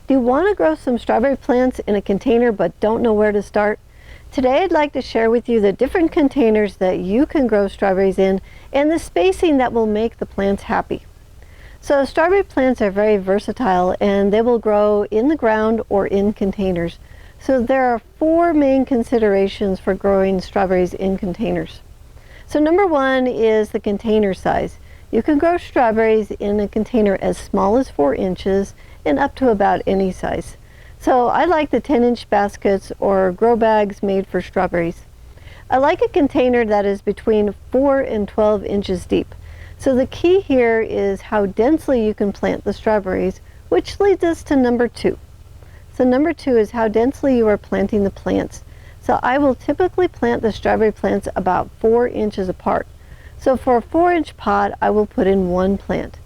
Do you want to grow some strawberry plants in a container but don't know where to start? Today I'd like to share with you the different containers that you can grow strawberries in and the spacing that will make the plants happy. So strawberry plants are very versatile and they will grow in the ground or in containers. So there are 4 main considerations for growing strawberries in containers. So number 1 is the container size. You can grow strawberries in a container as small as 4 inches and up to about any size. So I like the 10-inch baskets or grow bags made for strawberries. I like a container that is between 4 and 12 inches deep. So the key here is how densely you can plant the strawberries, which leads us to number 2. So number 2 is how densely you are planting the plants. So I will typically plant the strawberry plants about 4 inches apart. So for a 4-inch pot, I will put in 1 plant.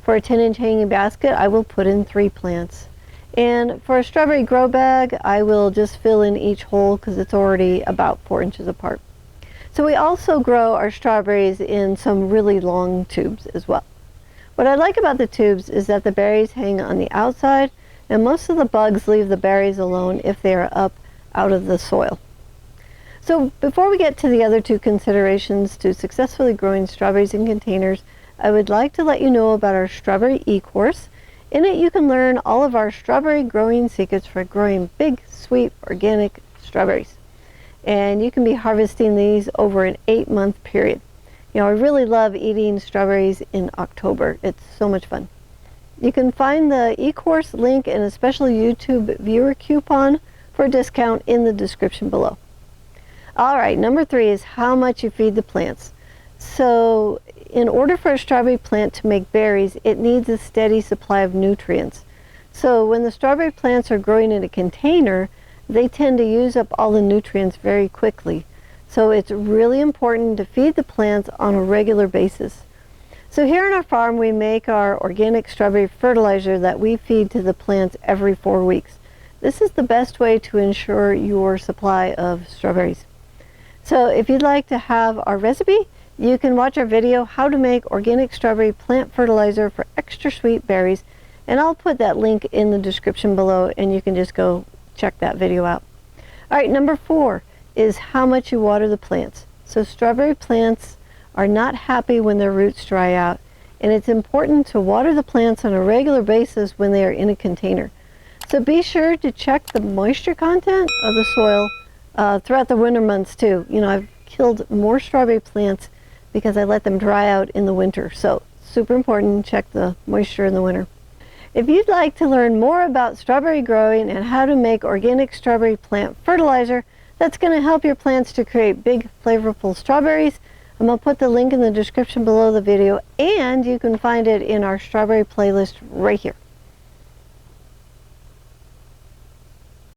For a 10-inch hanging basket, I will put in 3 plants. And for a strawberry grow bag, I will just fill in each hole because it's already about 4 inches apart. So we also grow our strawberries in some really long tubes as well. What I like about the tubes is that the berries hang on the outside, and most of the bugs leave the berries alone if they are up out of the soil. So before we get to the other 2 considerations to successfully growing strawberries in containers, I would like to let you know about our strawberry e-course. In it you can learn all of our strawberry growing secrets for growing big, sweet, organic strawberries. And you can be harvesting these over an 8-month period. You know, I really love eating strawberries in October. It's so much fun. You can find the e-course link and a special YouTube viewer coupon for a discount in the description below. Alright, number 3 is how much you feed the plants. So in order for a strawberry plant to make berries, it needs a steady supply of nutrients. So when the strawberry plants are growing in a container, they tend to use up all the nutrients very quickly. So it's really important to feed the plants on a regular basis. So here on our farm, we make our organic strawberry fertilizer that we feed to the plants every 4 weeks. This is the best way to ensure your supply of strawberries. So if you'd like to have our recipe, you can watch our video, How to Make Organic Strawberry Plant Fertilizer for Extra Sweet Berries, and I'll put that link in the description below and you can just go check that video out. Alright, number 4 is how much you water the plants. So strawberry plants are not happy when their roots dry out, and it's important to water the plants on a regular basis when they are in a container. So be sure to check the moisture content of the soil throughout the winter months too. You know, I've killed more strawberry plants because I let them dry out in the winter. So super important, check the moisture in the winter. If you'd like to learn more about strawberry growing and how to make organic strawberry plant fertilizer that's going to help your plants to create big flavorful strawberries, I'm going to put the link in the description below the video, and you can find it in our strawberry playlist right here.